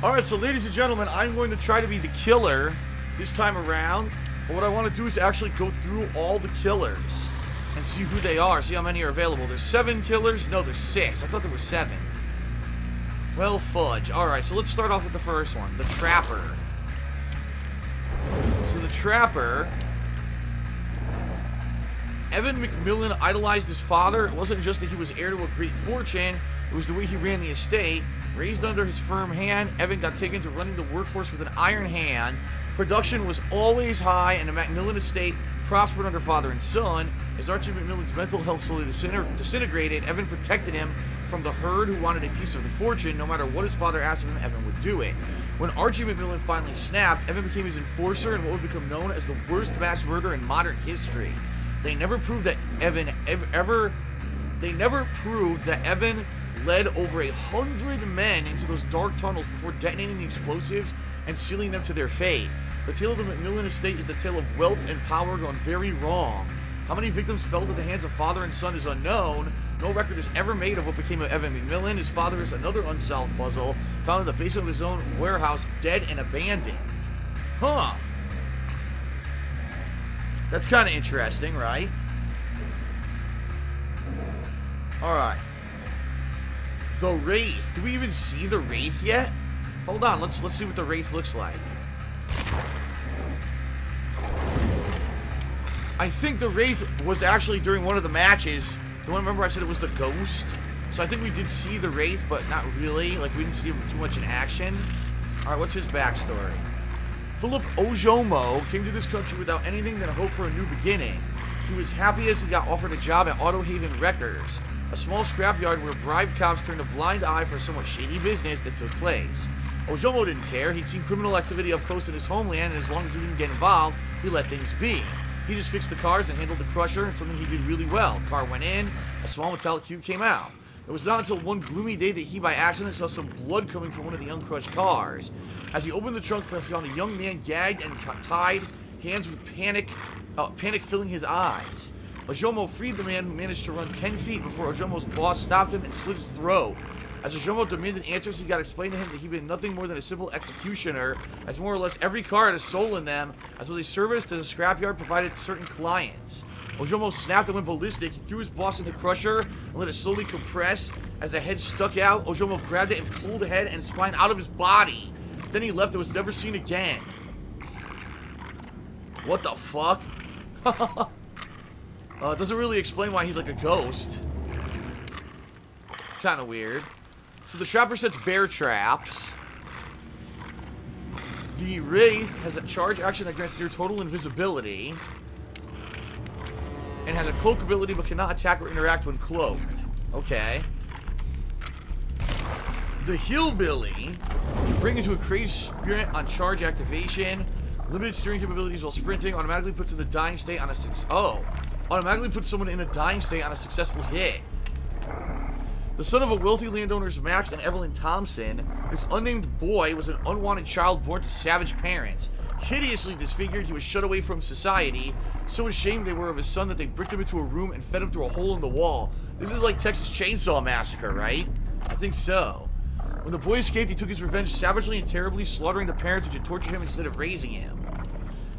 Alright, so ladies and gentlemen, I'm going to try to be the killer this time around. But what I want to do is actually go through all the killers and see who they are, see how many are available. There's 7 killers? No, there's 6. I thought there were 7. Well, fudge. Alright, so let's start off with the first one, the Trapper. So the Trapper... Evan McMillan idolized his father. It wasn't just that he was heir to a great fortune, it was the way he ran the estate. Raised under his firm hand, Evan got taken to running the workforce with an iron hand. Production was always high, and the McMillan estate prospered under father and son. As Archie McMillan's mental health slowly disintegrated, Evan protected him from the herd who wanted a piece of the fortune. No matter what his father asked of him, Evan would do it. When Archie McMillan finally snapped, Evan became his enforcer in what would become known as the worst mass murder in modern history. They never proved that Evan led over 100 men into those dark tunnels before detonating the explosives and sealing them to their fate. The tale of the McMillan estate is the tale of wealth and power gone very wrong. How many victims fell to the hands of father and son is unknown. No record is ever made of what became of Evan McMillan. His father is another unsolved puzzle, found in the basement of his own warehouse, dead and abandoned. Huh. That's kind of interesting, right? Alright. The Wraith. Do we even see the Wraith yet? Hold on, let's see what the Wraith looks like. I think the Wraith was actually during one of the matches. The one, remember I said it was the Ghost? So I think we did see the Wraith, but not really. Like, we didn't see him too much in action. Alright, what's his backstory? Philip Ojomo came to this country without anything than a hope for a new beginning. He was happy as he got offered a job at Auto Haven Wreckers, a small scrapyard where bribed cops turned a blind eye for a somewhat shady business that took place. Ojomo didn't care. He'd seen criminal activity up close in his homeland, and as long as he didn't get involved, he let things be. He just fixed the cars and handled the crusher, something he did really well. Car went in, a small metallic cube came out. It was not until one gloomy day that he, by accident, saw some blood coming from one of the uncrushed cars. As he opened the trunk, he found a young man gagged and tied, hands with panic filling his eyes. Ojomo freed the man, who managed to run 10 feet before Ojomo's boss stopped him and slit his throat. As Ojomo demanded answers, he got explained to him that he'd been nothing more than a simple executioner, as more or less every car had a soul in them, as was a service that the scrapyard provided to certain clients. Ojomo snapped and went ballistic. He threw his boss in the crusher and let it slowly compress. As the head stuck out, Ojomo grabbed it and pulled the head and spine out of his body. Then he left and was never seen again. What the fuck? It doesn't really explain why he's like a ghost. It's kind of weird. So the Trapper sets bear traps. The Wraith has a charge action that grants near total invisibility. And has a cloak ability but cannot attack or interact when cloaked. Okay. The Hillbilly can bring into a crazed sprint on charge activation. Limited steering capabilities while sprinting. Automatically puts in the dying state on a automatically puts someone in a dying state on a successful hit. The son of a wealthy landowners Max and Evelyn Thompson, this unnamed boy was an unwanted child born to savage parents. Hideously disfigured, he was shut away from society. So ashamed they were of his son that they bricked him into a room and fed him through a hole in the wall. This is like Texas Chainsaw Massacre, right? I think so. When the boy escaped, he took his revenge savagely and terribly, slaughtering the parents which had tortured him instead of raising him.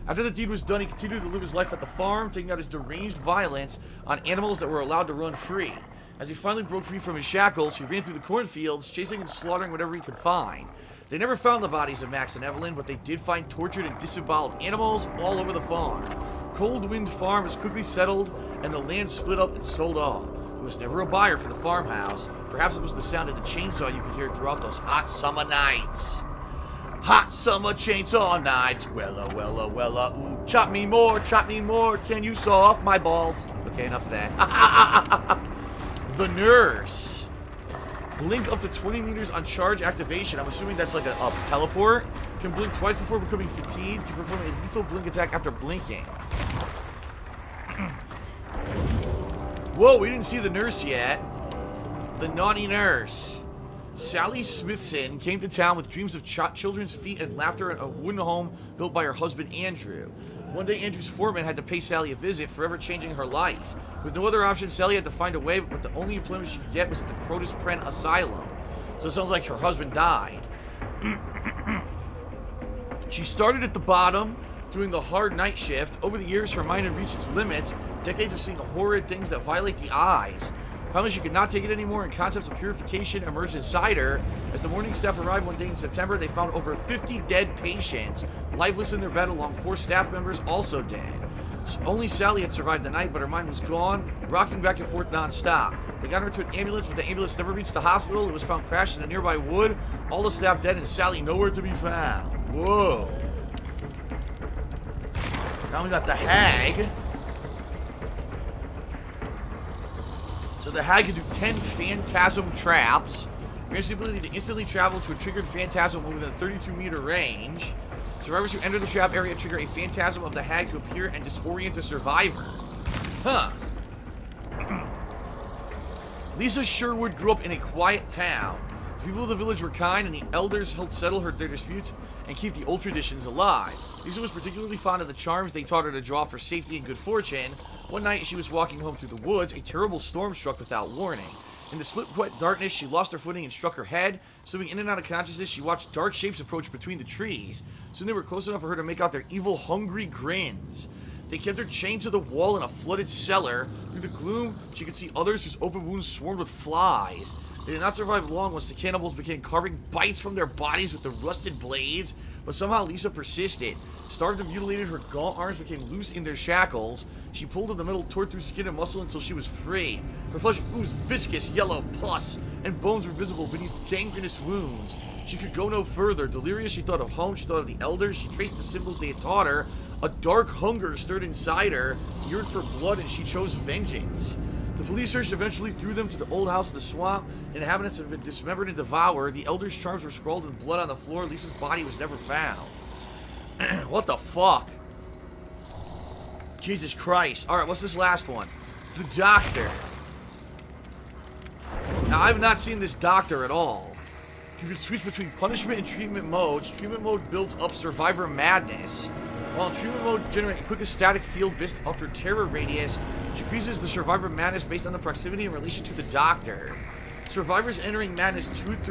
After the deed was done, he continued to live his life at the farm, taking out his deranged violence on animals that were allowed to run free. As he finally broke free from his shackles, he ran through the cornfields, chasing and slaughtering whatever he could find. They never found the bodies of Max and Evelyn, but they did find tortured and disemboweled animals all over the farm. Cold Wind Farm was quickly settled, and the land split up and sold off. There was never a buyer for the farmhouse. Perhaps it was the sound of the chainsaw you could hear throughout those hot summer nights. Hot summer chainsaw nights. Wella, wella, wella, ooh. Chop me more, can you saw off my balls? Okay, enough of that. The Nurse. Blink up to 20 meters on charge activation. I'm assuming that's like a teleport. Can blink twice before becoming fatigued. Can perform a lethal blink attack after blinking. Whoa, we didn't see the nurse yet. The Naughty Nurse. Sally Smithson came to town with dreams of children's feet and laughter at a wooden home built by her husband Andrew. One day, Andrew's foreman had to pay Sally a visit, forever changing her life. With no other option, Sally had to find a way, but the only employment she could get was at the Crotus Pren Asylum. So it sounds like her husband died. She started at the bottom, doing the hard night shift. Over the years, her mind had reached its limits, decades of seeing horrid things that violate the eyes. Finally, she could not take it anymore, and concepts of purification emerged inside her. As the morning staff arrived one day in September, they found over 50 dead patients, lifeless in their bed, along 4 staff members also dead. Only Sally had survived the night, but her mind was gone, rocking back and forth non-stop. They got her to an ambulance, but the ambulance never reached the hospital. It was found crashed in a nearby wood. All the staff dead, and Sally nowhere to be found. Whoa. Now we got the Hag. So the Hag can do 10 phantasm traps. Grants the ability to instantly travel to a triggered phantasm within a 32-meter range. Survivors who enter the trap area trigger a phantasm of the Hag to appear and disorient the survivor. Huh. Lisa Sherwood grew up in a quiet town. The people of the village were kind, and the elders helped settle their disputes and keep the old traditions alive. Lisa was particularly fond of the charms they taught her to draw for safety and good fortune. One night, she was walking home through the woods. A terrible storm struck without warning. In the slip-wet darkness, she lost her footing and struck her head. Swimming in and out of consciousness, she watched dark shapes approach between the trees. Soon they were close enough for her to make out their evil, hungry grins. They kept her chained to the wall in a flooded cellar. Through the gloom, she could see others whose open wounds swarmed with flies. They did not survive long once the cannibals began carving bites from their bodies with the rusted blades, but somehow Lisa persisted. Starved and mutilated, her gaunt arms became loose in their shackles. She pulled at the metal, tore through skin and muscle until she was free. Her flesh oozed viscous yellow pus, and bones were visible beneath gangrenous wounds. She could go no further. Delirious, she thought of home, she thought of the elders, she traced the symbols they had taught her. A dark hunger stirred inside her, yearned for blood, and she chose vengeance. The police search eventually threw them to the old house in the swamp. Inhabitants have been dismembered and devoured. The elders' charms were scrawled in blood on the floor. Lisa's body was never found. What the fuck? Jesus Christ. Alright, what's this last one? The Doctor. Now, I have not seen this Doctor at all. You can switch between punishment and treatment modes. Treatment mode builds up survivor madness, while treatment mode generates a quick static field based off your terror radius, which increases the survivor madness based on the proximity in relation to the Doctor. Survivors entering madness 1,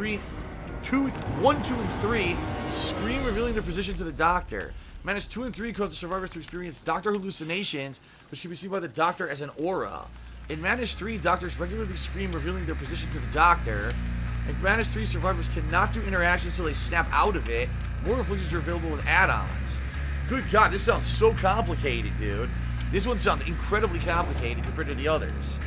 2, and 3 scream, revealing their position to the Doctor. Madness 2 and 3 cause the survivors to experience Doctor hallucinations, which can be seen by the Doctor as an aura. In Madness 3, Doctors regularly scream, revealing their position to the Doctor. In Madness 3, survivors cannot do interactions until they snap out of it. More afflictions are available with add-ons. Good God, this sounds so complicated, dude. This one sounds incredibly complicated compared to the others.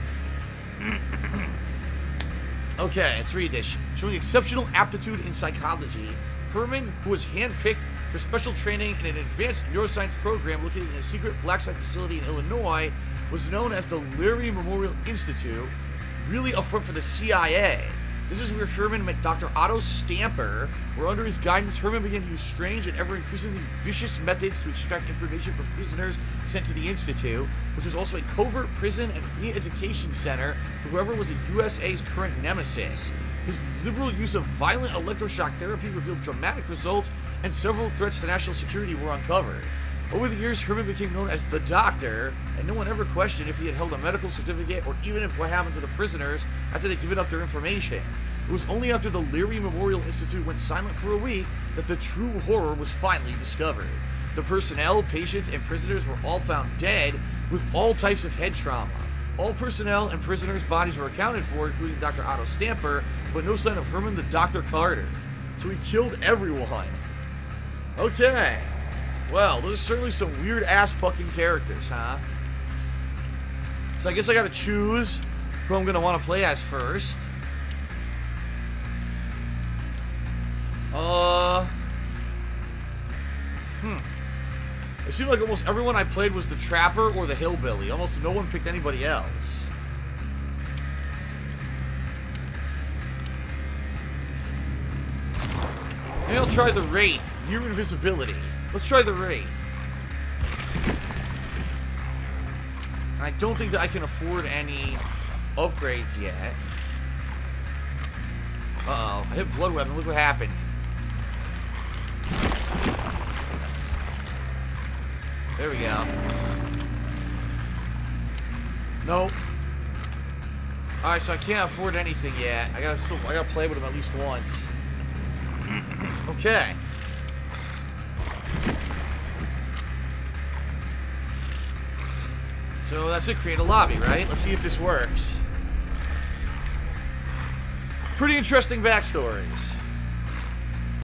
Okay, let's read this. Showing exceptional aptitude in psychology, Herman, who was handpicked for special training in an advanced neuroscience program located in a secret black site facility in Illinois, was known as the Leary Memorial Institute, really a front for the CIA. This is where Herman met Dr. Otto Stamper, where under his guidance, Herman began to use strange and ever-increasingly vicious methods to extract information from prisoners sent to the Institute, which was also a covert prison and re-education center for whoever was the USA's current nemesis. His liberal use of violent electroshock therapy revealed dramatic results, and several threats to national security were uncovered. Over the years, Herman became known as the Doctor, and no one ever questioned if he had held a medical certificate or even if what happened to the prisoners after they'd given up their information. It was only after the Leary Memorial Institute went silent for a week that the true horror was finally discovered. The personnel, patients, and prisoners were all found dead with all types of head trauma. All personnel and prisoners' bodies were accounted for, including Dr. Otto Stamper, but no sign of Herman the Dr. Carter. So he killed everyone. Okay. Well, those are certainly some weird-ass fucking characters, huh? So I guess I gotta choose who I'm gonna want to play as first. It seemed like almost everyone I played was the Trapper or the Hillbilly. Almost no one picked anybody else. Maybe I'll try the Wraith. Near invisibility. Let's try the Wraith. And I don't think that I can afford any upgrades yet. Uh-oh. I hit Blood Weapon. Look what happened. There we go. Nope. Alright, so I can't afford anything yet. I gotta play with him at least once. Okay. So that's it, create a lobby, right? Let's see if this works. Pretty interesting backstories.